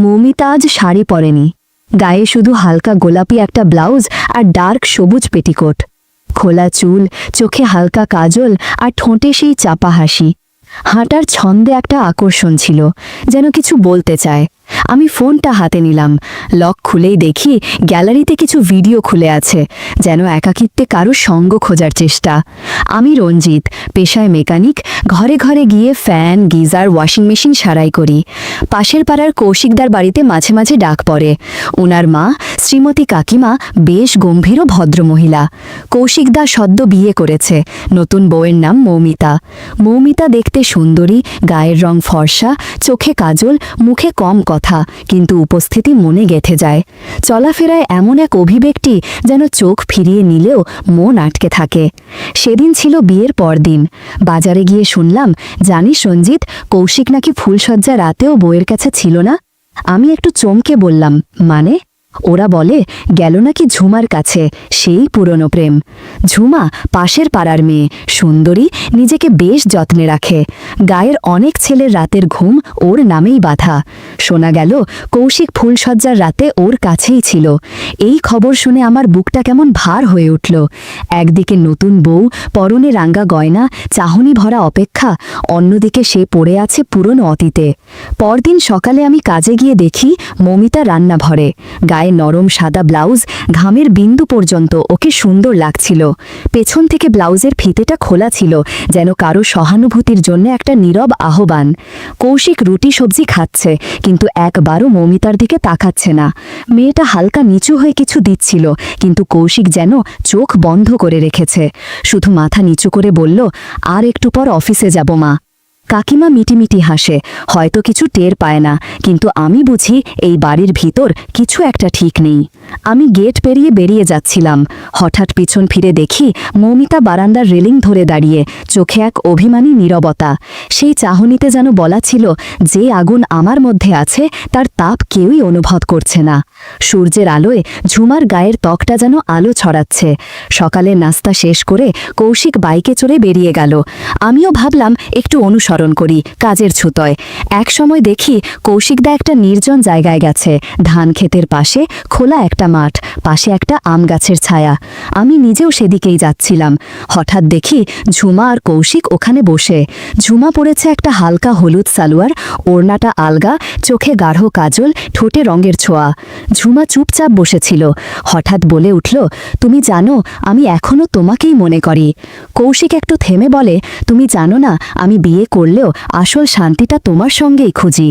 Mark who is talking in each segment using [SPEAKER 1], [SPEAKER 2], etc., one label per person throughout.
[SPEAKER 1] মৌমিতা আজ শাড়ি পরেনি, গায়ে শুধু হালকা গোলাপি একটা ব্লাউজ আর ডার্ক সবুজ পেটিকোট। খোলা চুল, চোখে হালকা কাজল আর ঠোঁটে সেই চাপা হাসি। হাঁটার ছন্দে একটা আকর্ষণ ছিল, যেন কিছু বলতে চায়। আমি ফোনটা হাতে নিলাম, লক খুলেই দেখি গ্যালারিতে কিছু ভিডিও খুলে আছে, যেন একাকিত্বে কারো সঙ্গ খোঁজার চেষ্টা। আমি রঞ্জিত, পেশায় মেকানিক, ঘরে ঘরে গিয়ে ফ্যান, গিজার, ওয়াশিং মেশিন সারাই করি। পাশের পাড়ার কৌশিকদার বাড়িতে মাঝে মাঝে ডাক পড়ে। ওনার মা শ্রীমতী কাকিমা বেশ গম্ভীর ও ভদ্রমহিলা। কৌশিকদা সদ্য বিয়ে করেছে, নতুন বউয়ের নাম মৌমিতা। মৌমিতা দেখতে সুন্দরী, গায়ের রং ফর্সা, চোখে কাজল, মুখে কম কথা, কিন্তু উপস্থিতি মনে গেঁথে যায়। চলাফেরায় এমন এক অভিব্যক্তি যেন চোখ ফিরিয়ে নিলেও মন আটকে থাকে। সেদিন ছিল বিয়ের পরদিন। বাজারে গিয়ে শুনলাম, জানিস রঞ্জিত, কৌশিক নাকি ফুলসজ্জা রাতেও বউয়ের কাছে ছিল না। আমি একটু চমকে বললাম, মানে? ওরা বলে গেল নাকি ঝুমার কাছে, সেই পুরনো প্রেম। ঝুমা পাশের পাড়ার মেয়ে, সুন্দরী, নিজেকে বেশ যত্নে রাখে। গায়ের অনেক ছেলের রাতের ঘুম ওর নামেই বাঁধা। শোনা গেল কৌশিক ফুলসজ্জার রাতে ওর কাছেই ছিল। এই খবর শুনে আমার বুকটা কেমন ভার হয়ে উঠল। একদিকে নতুন বউ, পরনে রাঙ্গা গয়না, চাহনি ভরা অপেক্ষা, অন্যদিকে সে পড়ে আছে পুরনো অতীতে। পরদিন সকালে আমি কাজে গিয়ে দেখি মৌমিতা রান্নাঘরে। গায়ে নরম সাদা ব্লাউজ, ঘামের বিন্দু পর্যন্ত ওকে সুন্দর লাগছিল। পেছন থেকে ব্লাউজের ফিতেটা খোলা ছিল, যেন কারো সহানুভূতির জন্য একটা নীরব আহ্বান। কৌশিক রুটি সবজি খাচ্ছে, কিন্তু একবারও মৌমিতার দিকে তাকাচ্ছে না। মেয়েটা হালকা নিচু হয়ে কিছু দিচ্ছিল, কিন্তু কৌশিক যেন চোখ বন্ধ করে রেখেছে। শুধু মাথা নিচু করে বলল, আর একটু পর অফিসে যাব মা। কাকিমা মিটিমিটি হাসে, হয়তো কিছু টের পায় না, কিন্তু আমি বুঝি এই বাড়ির ভিতর কিছু একটা ঠিক নেই। আমি গেট পেরিয়ে বেরিয়ে যাচ্ছিলাম, হঠাৎ পিছন ফিরে দেখি মৌমিতা বারান্দার রেলিং ধরে দাঁড়িয়ে, চোখে এক অভিমানী নীরবতা। সেই চাহনিতে যেন বলা ছিল, যে আগুন আমার মধ্যে আছে তার তাপ কেউই অনুভব করছে না। সূর্যের আলোয় ঝুমার গায়ের ত্বকটা যেন আলো ছড়াচ্ছে। সকালের নাস্তা শেষ করে কৌশিক বাইকে চড়ে বেরিয়ে গেল। আমিও ভাবলাম একটু অনুসরণ করি, কাজের ছুতোয়। এক সময় দেখি কৌশিকদা একটা নির্জন জায়গায় গেছে, ধান ক্ষেতের পাশে খোলা একটা মাঠ, পাশে একটা আম গাছের ছায়া। আমি নিজেও সেদিকেই যাচ্ছিলাম। হঠাৎ দেখি ঝুমা আর কৌশিক ওখানে বসে। ঝুমা পরেছে একটা হালকা হলুদ সালোয়ার, ওড়নাটা আলগা, চোখে গাঢ় কাজল, ঠোঁটে রঙের ছোঁয়া। ঝুমা চুপচাপ বসেছিল। হঠাৎ বলে উঠল, তুমি জানো, আমি এখনো তোমাকেই মনে করি। কৌশিক একটু থেমে বলে, তুমি জানো না, আমি বিয়ে করলেও আসল শান্তিটা তোমার সঙ্গেই খুঁজি।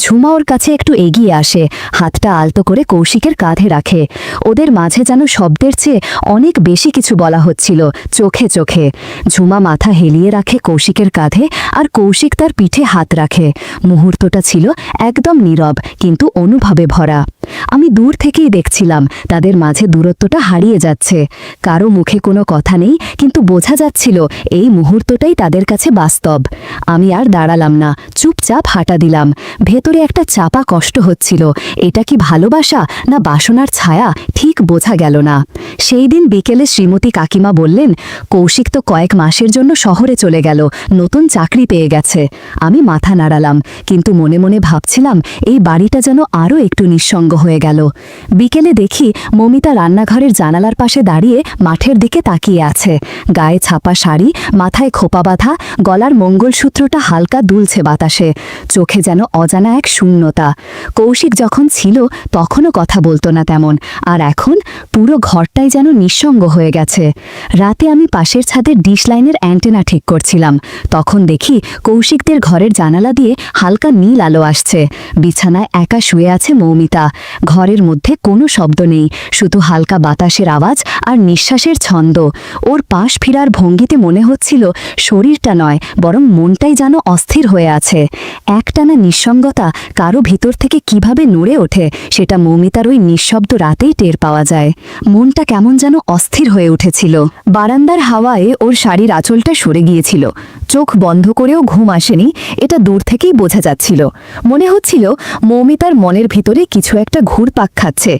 [SPEAKER 1] ঝুমা ওর কাছে একটু এগিয়ে আসে, হাতটা আলতো করে কৌশিকের কাঁধে রাখে। ওদের মাঝে যেন শব্দের চেয়ে অনেক বেশি কিছু বলা হচ্ছিল, চোখে চোখে। ঝুমা মাথা হেলিয়ে রাখে কৌশিকের কাঁধে, আর কৌশিক তার পিঠে হাত রাখে। মুহূর্তটা ছিল একদম নীরব, কিন্তু অনুভবে ভরা। আমি দূর থেকেই দেখছিলাম তাদের মাঝে দূরত্বটা হারিয়ে যাচ্ছে। কারো মুখে কোনো কথা নেই, কিন্তু বোঝা যাচ্ছিল এই মুহূর্তটাই তাদের কাছে বাস্তব। আমি আর দাঁড়ালাম না, চুপচাপ হাঁটা দিলাম। ভেতরে একটা চাপা কষ্ট হচ্ছিল। এটা কি ভালোবাসা না বাসনার ছায়া, ঠিক বোঝা গেল না। সেই দিন বিকেলে শ্রীমতী কাকিমা বললেন, কৌশিক তো কয়েক মাসের জন্য শহরে চলে গেল, নতুন চাকরি পেয়ে গেছে। আমি মাথা নাড়ালাম, কিন্তু মনে মনে ভাবছিলাম এই বাড়িটা যেন আরও একটু নিঃসঙ্গ হয়ে গেল। বিকেলে দেখি মৌমিতা রান্নাঘরের জানালার পাশে দাঁড়িয়ে মাঠের দিকে তাকিয়ে আছে। গায়ে ছাপা শাড়ি, মাথায় খোপা বাঁধা, গলার মঙ্গলসূত্রটা হালকা দুলছে বাতাসে। চোখে যেন অজানা এক শূন্যতা। কৌশিক যখন ছিল তখনও কথা বলতো না তেমন, আর এখন পুরো ঘরটাই যেন নিঃসঙ্গ হয়ে গেছে। রাতে আমি পাশের ছাদের ডিশ লাইনের অ্যান্টেনা ঠিক করছিলাম। তখন দেখি কৌশিকদের ঘরের জানালা দিয়ে হালকা নীল আলো আসছে। বিছানায় একা শুয়ে আছে মৌমিতা। ঘরের মধ্যে কোনো শব্দ নেই, শুধু হালকা বাতাসের আওয়াজ আর নিঃশ্বাসের ছন্দ। ওর পাশ ফিরার ভঙ্গিতে মনে হচ্ছিল শরীরটা নয়, বরং মনটাই যেন অস্থির হয়ে আছে। একটানা নিঃসঙ্গতা কারো ভিতর থেকে কিভাবে নড়ে ওঠে সেটা মৌমিতার ওই নিঃশব্দ রাতেই টের পাওয়া যায়। মনটা কেমন যেন অস্থির হয়ে উঠেছিল। বারান্দার হাওয়ায় ওর শাড়ির আঁচলটা সরে গিয়েছিল। চোখ বন্ধ করেও ঘুম আসেনি, এটা দূর থেকেই বোঝা যাচ্ছিল। মনে হচ্ছিল মৌমিতার মনের ভিতরে কিছু একটা একটা ঘুরপাক খাচ্ছে,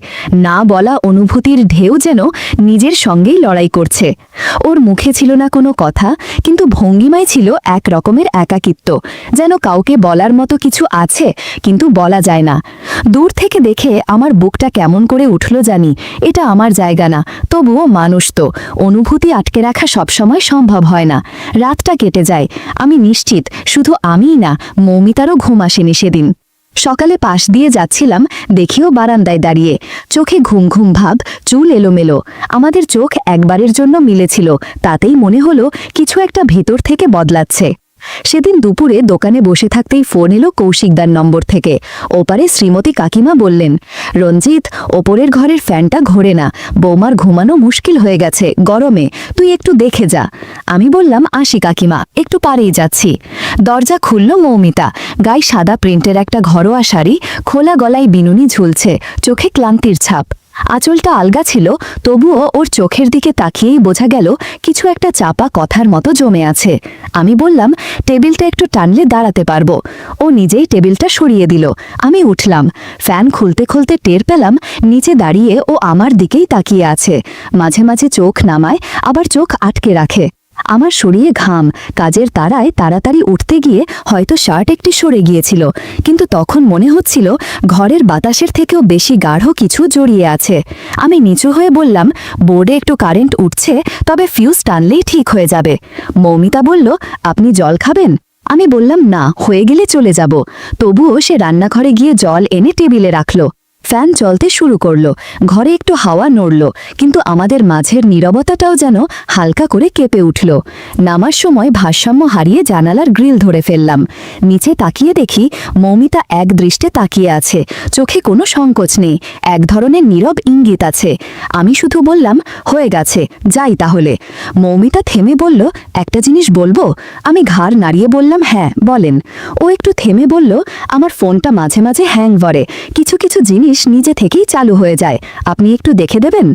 [SPEAKER 1] না বলা অনুভূতির ঢেউ যেন নিজের সঙ্গেই লড়াই করছে। ওর মুখে ছিল না কোনো কথা, কিন্তু ভঙ্গিমায় ছিল এক রকমের একাকিত্ব, যেন কাউকে বলার মতো কিছু আছে কিন্তু বলা যায় না। দূর থেকে দেখে আমার বুকটা কেমন করে উঠল জানি, এটা আমার জায়গা না, তবুও মানুষ তো, অনুভূতি আটকে রাখা সবসময় সম্ভব হয় না। রাতটা কেটে যায়, আমি নিশ্চিত শুধু আমিই না, মৌমিতারও ঘুম আসেনি সেদিন। সকালে পাশ দিয়ে যাচ্ছিলাম, দেখিও বারান্দায় দাঁড়িয়ে, চোখে ঘুম ঘুম ভাব, চুল এলোমেলো। আমাদের চোখ একবারের জন্য মিলেছিল, তাতেই মনে হলো কিছু একটা ভেতর থেকে বদলাচ্ছে। সেদিন দুপুরে দোকানে বসে থাকতেই ফোন এলো কৌশিকদার নম্বর থেকে। ওপারে শ্রীমতী কাকিমা বললেন, রঞ্জিত, ওপরের ঘরের ফ্যানটা ঘোরে না, বৌমার ঘুমানো মুশকিল হয়ে গেছে গরমে, তুই একটু দেখে যা। আমি বললাম, আসি কাকিমা, একটু পারেই যাচ্ছি। দরজা খুলল মৌমিতা, গায়ে সাদা প্রিন্টের একটা ঘরোয়া শাড়ি, খোলা গলায় বিনুনি ঝুলছে, চোখে ক্লান্তির ছাপ। আঁচলটা আলগা ছিল, তবুও ওর চোখের দিকে তাকিয়েই বোঝা গেল কিছু একটা চাপা কথার মতো জমে আছে। আমি বললাম, টেবিলটা একটু টানলে দাঁড়াতে পারবো। ও নিজেই টেবিলটা সরিয়ে দিল। আমি উঠলাম, ফ্যান খুলতে খুলতে টের পেলাম নিচে দাঁড়িয়ে ও আমার দিকেই তাকিয়ে আছে। মাঝে মাঝে চোখ নামায়, আবার চোখ আটকে রাখে। আমার শরীরে ঘাম, কাজের তাড়ায় তাড়াতাড়ি উঠতে গিয়ে হয়তো শার্ট একটি সরে গিয়েছিল, কিন্তু তখন মনে হচ্ছিল ঘরের বাতাসের থেকেও বেশি গাঢ় কিছু জড়িয়ে আছে। আমি নিচু হয়ে বললাম, বোর্ডে একটু কারেন্ট উঠছে, তবে ফিউজ টানলেই ঠিক হয়ে যাবে। মৌমিতা বলল, আপনি জল খাবেন? আমি বললাম, না, হয়ে গেলে চলে যাব। তবুও সে রান্নাঘরে গিয়ে জল এনে টেবিলে রাখল। ফ্যান চলতে শুরু করলো, ঘরে একটু হাওয়া নড়ল, কিন্তু আমাদের মাঝের নীরবতাটাও যেন হালকা করে কেঁপে উঠল। নামার সময় ভারসাম্য হারিয়ে জানালার গ্রিল ধরে ফেললাম। নিচে তাকিয়ে দেখি মৌমিতা এক দৃষ্টে তাকিয়ে আছে, চোখে কোনো সংকোচ নেই, এক ধরনের নীরব ইঙ্গিত আছে। আমি শুধু বললাম, হয়ে গেছে, যাই তাহলে। মৌমিতা থেমে বলল, একটা জিনিস বলবো? আমি ঘাড় নাড়িয়ে বললাম, হ্যাঁ বলেন। ও একটু থেমে বলল, আমার ফোনটা মাঝে মাঝে হ্যাং করে, কিছু কিছু জিনিস নিজে থেকেই চালু হয়ে যায়, আপনি একটু দেখে দেবেন?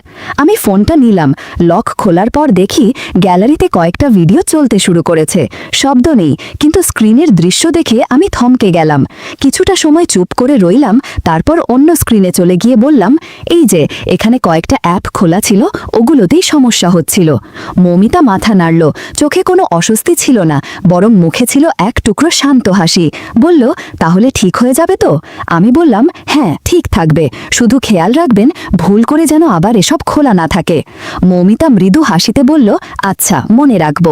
[SPEAKER 1] আমি ফোনটা নিলাম, লক খোলার পর দেখি গ্যালারিতে কয়েকটা ভিডিও চলতে শুরু করেছে। শব্দ নেই, কিন্তু স্ক্রিনের দৃশ্য দেখে আমি থমকে গেলাম। কিছুটা সময় চুপ করে রইলাম, তারপর অন্য স্ক্রিনে চলে গিয়ে বললাম, এই যে এখানে কয়েকটা অ্যাপ খোলা ছিল, ওগুলোতেই সমস্যা হচ্ছিল। মৌমিতা মাথা নাড়ল, চোখে কোনো অস্বস্তি ছিল না, বরং মুখে ছিল এক টুকরো শান্ত হাসি। বলল, তাহলে ঠিক হয়ে যাবে তো? আমি বললাম, হ্যাঁ ঠিক থাকবে, শুধু খেয়াল রাখবেন ভুল করে যেন আবার এসব খোলা না থাকে। মৌমিতা মৃদু হাসিতে বলল, আচ্ছা মনে রাখব।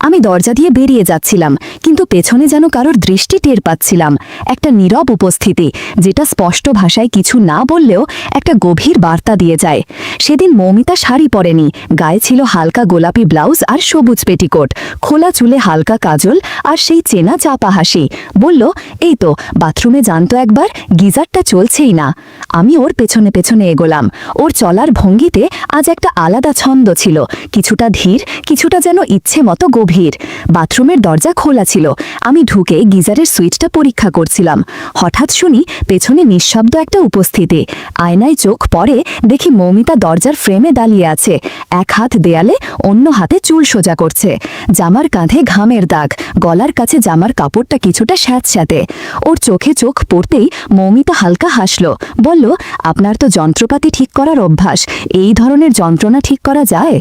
[SPEAKER 1] আমি দরজা দিয়ে বেরিয়ে যাচ্ছিলাম, কিন্তু পেছনে যেন কারোর দৃষ্টি টের পাচ্ছিলাম, একটা নীরব উপস্থিতি, যেটা স্পষ্ট ভাষায় কিছু না বললেও একটা গভীর বার্তা দিয়ে যায়। সেদিন মৌমিতা শাড়ি পরেনি, গায়ে ছিল হালকা গোলাপি ব্লাউজ আর সবুজ পেটিকোট, খোলা চুলে হালকা কাজল আর সেই চেনা চাপা হাসি। বলল, এই তো বাথরুমে জানতো একবার, গিজারটা চলছেই না। আমি ওর পেছনে পেছনে এগোলাম। ওর চলার ভঙ্গিতে আজ একটা আলাদা ছন্দ ছিল, কিছুটা ধীর, কিছুটা যেন ইচ্ছে মতো গভীর। বাথরুমের দরজা খোলা ছিল, আমি ঢুকে গিজারের সুইচটা পরীক্ষা করছিলাম। হঠাৎ শুনি পেছনে নিঃশব্দ একটা উপস্থিতি। আয়নায় চোখ পড়ে, দেখি মৌমিতা দরজার ফ্রেমে দাঁড়িয়ে আছে, এক হাত দেয়ালে, অন্য হাতে চুল সোজা করছে। জামার কাঁধে ঘামের দাগ, গলার কাছে জামার কাপড়টা কিছুটা স্যাঁতস্যাঁতে। ওর চোখে চোখ পড়তেই মৌমিতা হালকা হাসল, বলল, আপনার তো যন্ত্রপাতি ঠিক করার অভ্যাস, এই ধরনের যন্ত্রণা ঠিক করা যায়?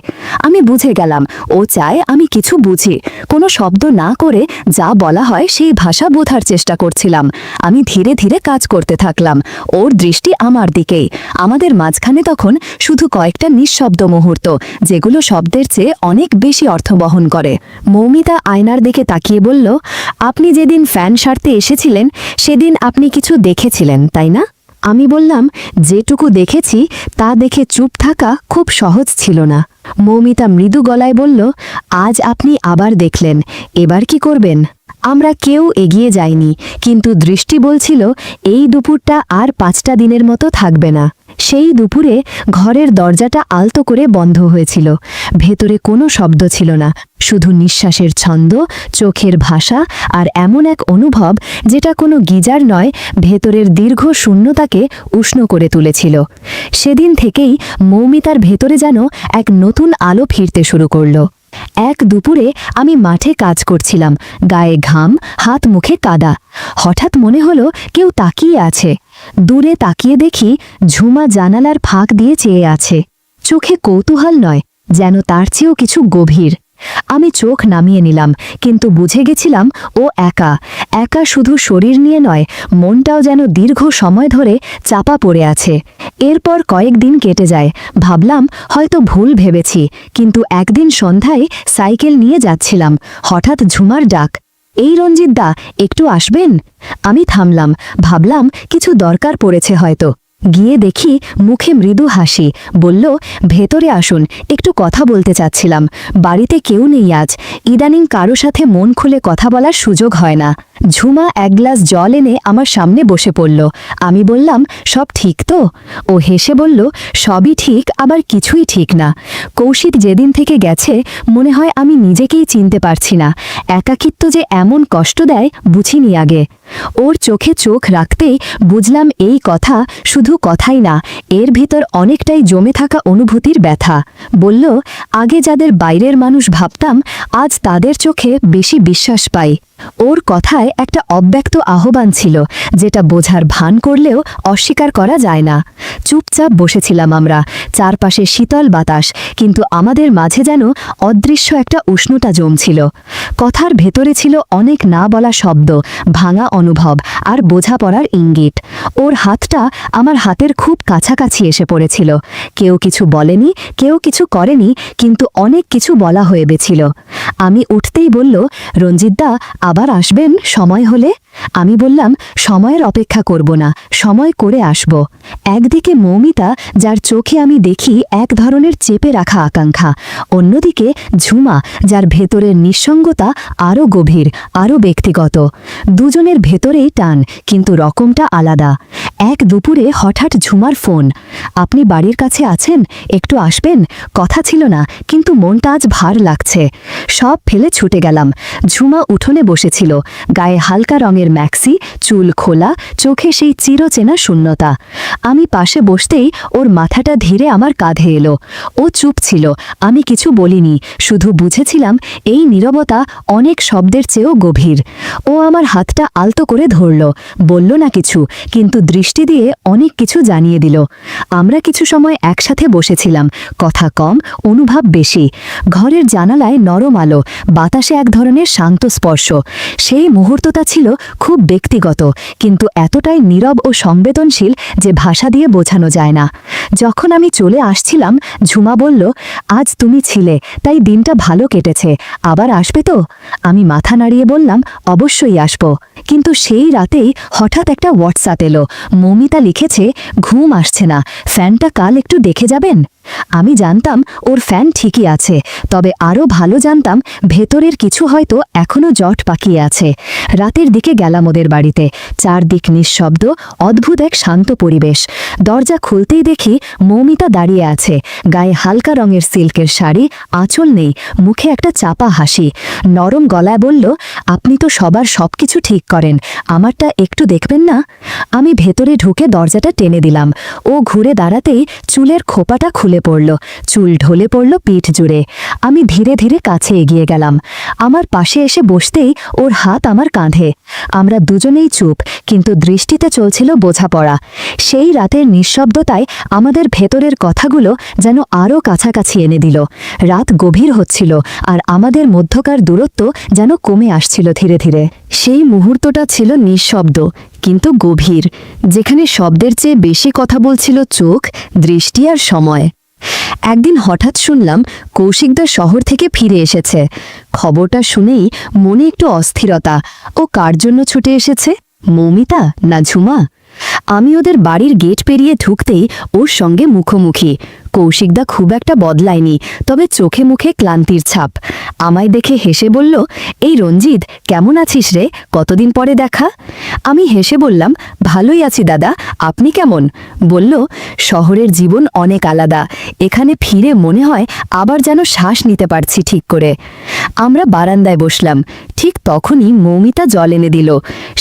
[SPEAKER 1] আমি বুঝে গেলাম ও চায় আমি কিছু বুঝি। কোনো শব্দ না করে যা বলা হয় সেই ভাষা বোঝার চেষ্টা করছিলাম। আমি ধীরে ধীরে কাজ করতে থাকলাম, ওর দৃষ্টি আমার দিকেই। আমাদের মাঝখানে তখন শুধু কয়েকটা নিঃশব্দ মুহূর্ত, যেগুলো শব্দের চেয়ে অনেক বেশি অর্থ বহন করে। মৌমিতা আয়নার দিকে তাকিয়ে বলল, আপনি যেদিন ফ্যান সারতে এসেছিলেন সেদিন আপনি কিছু দেখেছিলেন, তাই না? আমি বললাম, যেটুকু দেখেছি তা দেখে চুপ থাকা খুব সহজ ছিল না। মৌমিতা মৃদু গলায় বলল, আজ আপনি আবার দেখলেন, এবার কি করবেন? আমরা কেউ এগিয়ে যাইনি, কিন্তু দৃষ্টি বলছিল এই দুপুরটা আর 5টা দিনের মতো থাকবে না। সেই দুপুরে ঘরের দরজাটা আলতো করে বন্ধ হয়েছিল। ভেতরে কোনো শব্দ ছিল না, শুধু নিঃশ্বাসের ছন্দ, চোখের ভাষা আর এমন এক অনুভব যেটা কোনো গিজার নয়, ভেতরের দীর্ঘ শূন্যতাকে উষ্ণ করে তুলেছিল। সেদিন থেকেই মৌমিতার ভেতরে যেন এক নতুন আলো ফিরতে শুরু করল। এক দুপুরে আমি মাঠে কাজ করছিলাম, গায়ে ঘাম, হাত মুখে কাদা। হঠাৎ মনে হলো কেউ তাকিয়ে আছে। দূরে তাকিয়ে দেখি ঝুমা জানালার ফাঁক দিয়ে চেয়ে আছে। চোখে কৌতূহল নয়, যেন তার চেয়েও কিছু গভীর। আমি চোখ নামিয়ে নিলাম, কিন্তু বুঝে গেছিলাম ও একা একা, শুধু শরীর নিয়ে নয়, মনটাও যেন দীর্ঘ সময় ধরে চাপা পড়ে আছে। এরপর কয়েকদিন কেটে যায়। ভাবলাম হয়তো ভুল ভেবেছি, কিন্তু একদিন সন্ধ্যায় সাইকেল নিয়ে যাচ্ছিলাম, হঠাৎ ঝুমার ডাক, এই রঞ্জিত দা, একটু আসবেন? আমি থামলাম, ভাবলাম কিছু দরকার পড়েছে হয়তো। গিয়ে দেখি মুখে মৃদু হাসি। বলল, ভেতরে আসুন, একটু কথা বলতে চাচ্ছিলাম। বাড়িতে কেউ নেই আজ, ইদানিং কারো সাথে মন খুলে কথা বলার সুযোগ হয় না। ঝুমা এক গ্লাস জল এনে আমার সামনে বসে পড়ল। আমি বললাম, সব ঠিক তো? ও হেসে বলল, সবই ঠিক, আবার কিছুই ঠিক না। কৌশিক যেদিন থেকে গেছে মনে হয় আমি নিজেকেই চিনতে পারছি না। একাকিত্ব যে এমন কষ্ট দেয় বুঝিনি আগে। ওর চোখে চোখ রাখতেই বুঝলাম এই কথা শুধু কথাই না, এর ভিতর অনেকটাই জমে থাকা অনুভূতির ব্যথা। বলল, আগে যাদের বাইরের মানুষ ভাবতাম, আজ তাদের চোখে বেশি বিশ্বাস পাই। ওর কথায় একটা অব্যক্ত আহ্বান ছিল, যেটা বোঝার ভান করলেও অস্বীকার করা যায় না। চুপচাপ বসেছিলাম আমরা, চারপাশে শীতল বাতাস, কিন্তু আমাদের মাঝে যেন অদৃশ্য একটা উষ্ণতা জমছিল। কথার ভেতরে ছিল অনেক না বলা শব্দ, ভাঙা অনুভব আর বোঝাপড়ার ইঙ্গিত। ওর হাতটা আমার হাতের খুব কাছাকাছি এসে পড়েছিল। কেউ কিছু বলেনি, কেউ কিছু করেনি, কিন্তু অনেক কিছু বলা হয়ে গেছিল। আমি উঠতেই বলল, রঞ্জিতদা, আবার আসবেন সময় হলে? আমি বললাম, সময়ের অপেক্ষা করব না, সময় করে আসব। একদিকে মৌমিতা, যার চোখে আমি দেখি এক ধরনের চেপে রাখা আকাঙ্ক্ষা, অন্যদিকে ঝুমা, যার ভেতরের নিঃসঙ্গতা আরও গভীর, আরও ব্যক্তিগত। দুজনের ভেতরেই টান, কিন্তু রকমটা আলাদা। এক দুপুরে হঠাৎ ঝুমার ফোন, আপনি বাড়ির কাছে আছেন, একটু আসবেন? কথা ছিল না, কিন্তু মনটা আজ ভার লাগছে। সব ফেলে ছুটে গেলাম। ঝুমা উঠোনে বসেছিল, গায়ে হালকা রঙের ম্যাক্সি, চুল খোলা, চোখে সেই চিরচেনা শূন্যতা। আমি পাশে বসতেই ওর মাথাটা ধীরে আমার কাঁধে এলো। ও চুপ ছিল, আমি কিছু বলিনি, শুধু বুঝেছিলাম এই নীরবতা অনেক শব্দের চেয়েও গভীর। ও আমার হাতটা আলতো করে ধরল, বলল না কিছু, কিন্তু দৃষ্টি দিয়ে অনেক কিছু জানিয়ে দিল। আমরা কিছু সময় একসাথে বসেছিলাম, কথা কম, অনুভব বেশি। ঘরের জানালায় নরম আলো, বাতাসে এক ধরনের শান্ত স্পর্শ। সেই মুহূর্তটা ছিল খুব ব্যক্তিগত, কিন্তু এতটাই নীরব ও সংবেদনশীল যে ভাষা দিয়ে বোঝানো যায় না। যখন আমি চলে আসছিলাম, ঝুমা বলল, আজ তুমি ছিলে, তাই দিনটা ভালো কেটেছে, আবার আসবে তো? আমি মাথা নাড়িয়ে বললাম, অবশ্যই আসব। কিন্তু সেই রাতেই হঠাৎ একটা হোয়াটসঅ্যাপ এলো। মৌমিতা লিখেছে, ঘুম আসছে না, ফ্যানটা কাল একটু দেখে যাবেন। আমি জানতাম ওর ফ্যান ঠিকই আছে, তবে আরও ভালো জানতাম ভেতরের কিছু হয়তো এখনও জট পাকিয়ে আছে। রাতের দিকে গেলাম ওদের বাড়িতে। চারদিক নিঃশব্দ, অদ্ভুত এক শান্ত পরিবেশ। দরজা খুলতেই দেখি মৌমিতা দাঁড়িয়ে আছে, গায়ে হালকা রঙের সিল্কের শাড়ি, আঁচল নেই, মুখে একটা চাপা হাসি। নরম গলায় বলল, আপনি তো সবার সবকিছু ঠিক করেন, আমারটা একটু দেখবেন না? আমি ভেতরে ঢুকে দরজাটা টেনে দিলাম। ও ঘুরে দাঁড়াতেই চুলের খোপাটা খুলে পড়ল, চুল ঢলে পড়ল পিঠ জুড়ে। আমি ধীরে ধীরে কাছে এগিয়ে গেলাম। আমার পাশে এসে বসতেই ওর হাত আমার কাঁধে। আমরা দুজনেই চুপ, কিন্তু দৃষ্টিতে চলছিল বোঝাপড়া। সেই রাতের নিঃশব্দতায় আমাদের ভেতরের কথাগুলো যেন আরও কাছাকাছি এনে দিল। রাত গভীর হচ্ছিল, আর আমাদের মধ্যকার দূরত্ব যেন কমে আসছিল ধীরে ধীরে। সেই মুহূর্তটা ছিল নিঃশব্দ, কিন্তু গভীর, যেখানে শব্দের চেয়ে বেশি কথা বলছিল চোখ, দৃষ্টি আর সময়। একদিন হঠাৎ শুনলাম কৌশিকদা শহর থেকে ফিরে এসেছে। খবরটা শুনেই মনে একটু অস্থিরতা। ও কার জন্য ছুটে এসেছে? মৌমিতা না ঝুমা? আমি ওদের বাড়ির গেট পেরিয়ে ঢুকতেই ওর সঙ্গে মুখোমুখি। কৌশিকদা খুব একটা বদলায়নি, তবে চোখে মুখে ক্লান্তির ছাপ। আমায় দেখে হেসে বলল, এই রঞ্জিত, কেমন আছিস রে, কতদিন পরে দেখা? আমি হেসে বললাম, ভালোই আছি দাদা, আপনি কেমন? বলল, শহরের জীবন অনেক আলাদা, এখানে ফিরে মনে হয় আবার যেন শ্বাস নিতে পারছি ঠিক করে। আমরা বারান্দায় বসলাম। ঠিক তখনই মৌমিতা জল এনে দিল।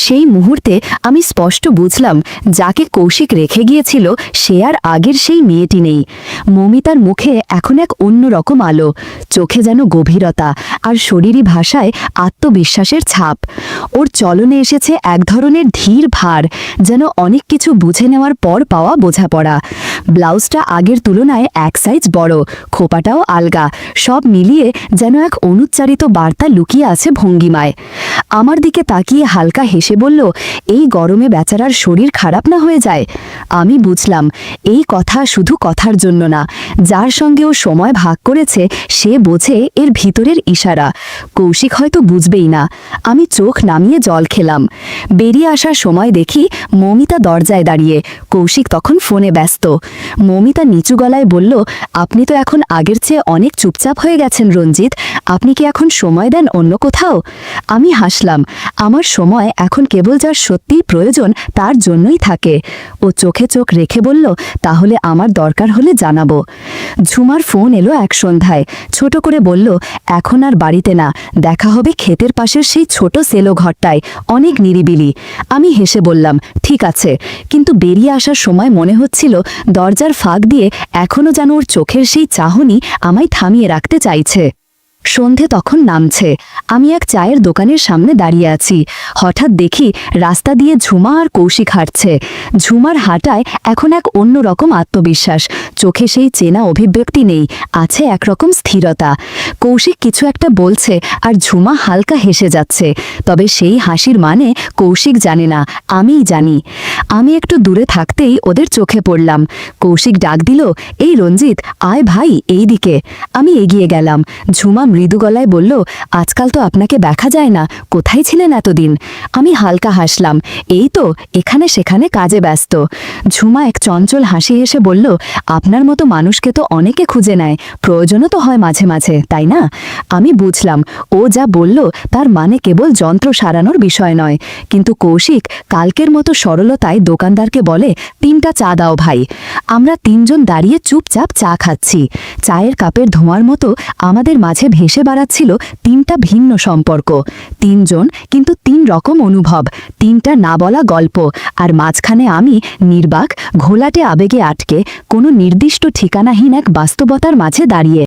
[SPEAKER 1] সেই মুহূর্তে আমি স্পষ্ট বুঝলাম, যাকে কৌশিক রেখে গিয়েছিল সে আর আগের সেই মেয়েটি নেই। মৌমিতার মুখে এখন এক অন্যরকম আলো, চোখে যেন গভীরতা আর শরীরী ভাষায় আত্মবিশ্বাসের ছাপ। ওর চলনে এসেছে এক ধরনের ধীর ভার, যেন অনেক কিছু বুঝে নেওয়ার পর পাওয়া বোঝাপড়া। ব্লাউজটা আগের তুলনায় এক সাইজ বড়, খোপাটাও আলগা, সব মিলিয়ে যেন এক অনুচ্চারিত বার্তা লুকিয়ে আছে ভঙ্গিমায়। আমার দিকে তাকিয়ে হালকা হেসে বলল, এই গরমে বেচারার শরীর খারাপ না হয়ে যায়। আমি বুঝলাম এই কথা শুধু কথার জন্য না, যার সঙ্গে ও সময় ভাগ করেছে সে বোঝে এর ভিতরের ইশারা। কৌশিক হয়তো বুঝবেই না। আমি চোখ নামিয়ে জল খেলাম। বেরিয়ে আসার সময় দেখি মৌমিতা দরজায় দাঁড়িয়ে, কৌশিক তখন ফোনে ব্যস্ত। মৌমিতা নিচু গলায় বলল, আপনি তো এখন আগের চেয়ে অনেক চুপচাপ হয়ে গেছেন রঞ্জিত, আপনি কি এখন সময় দেন অন্য কোথাও? আমি হাসলাম, আমার সময় এখন কেবল যার সত্যিই প্রয়োজন তার জন্যই থাকে। ও চোখে চোখ রেখে বলল, তাহলে আমার দরকার হলে জানাবো। ঝুমার ফোন এলো এক সন্ধ্যায়, ছোট করে বলল, এখন আর বাড়িতে না, দেখা হবে ক্ষেতের পাশের সেই ছোট সেলো ঘরটায়, অনেক নিরিবিলি। আমি হেসে বললাম, ঠিক আছে, কিন্তু বেরিয়ে আসার সময় মনে হচ্ছিল দরজার ফাঁক দিয়ে এখনও যেন ওর চোখের সেই চাহনি আমায় থামিয়ে রাখতে চাইছে। সন্ধে তখন নামছে, আমি এক চায়ের দোকানের সামনে দাঁড়িয়ে আছি। হঠাৎ দেখি রাস্তা দিয়ে ঝুমা আর কৌশিক হাঁটছে। ঝুমার হাঁটায় এখন এক অন্যরকম আত্মবিশ্বাস, চোখে সেই চেনা অভিব্যক্তি নেই, আছে একরকম স্থিরতা। কৌশিক কিছু একটা বলছে আর ঝুমা হালকা হেসে যাচ্ছে, তবে সেই হাসির মানে কৌশিক জানে না, আমিই জানি। আমি একটু দূরে থাকতেই ওদের চোখে পড়লাম। কৌশিক ডাক দিল, এই রঞ্জিত, আয় ভাই এই দিকে। আমি এগিয়ে গেলাম। ঝুমা মৃদু গলায় বলল, আজকাল তো আপনাকে দেখা যায় না, কোথায় ছিলেন এতদিন? আমি হালকা হাসলাম, এই তো এখানে সেখানে কাজে ব্যস্ত। ঝুমা এক চঞ্চল হাসি হেসে বলল, আপনার মতো মানুষকে তো অনেকে খুঁজে নেয়, প্রয়োজনও তো হয় মাঝে মাঝে, তাই না? আমি বুঝলাম ও যা বলল তার মানে কেবল যন্ত্র সারানোর বিষয় নয়, কিন্তু কৌশিক কালকের মতো সরলতায় দোকানদারকে বলে, 3টা চা দাও ভাই। আমরা 3জন দাঁড়িয়ে চুপচাপ চা খাচ্ছি। চায়ের কাপের ধোঁয়ার মতো আমাদের মাঝে ভেসে বেড়াচ্ছিল 3টা ভিন্ন সম্পর্ক, 3জন কিন্তু 3 রকম অনুভব, 3টা না বলা গল্প। আর মাঝখানে আমি নির্বাক, ঘোলাটে আবেগে আটকে, কোনো নির্দিষ্ট ঠিকানাহীন এক বাস্তবতার মাঝে দাঁড়িয়ে।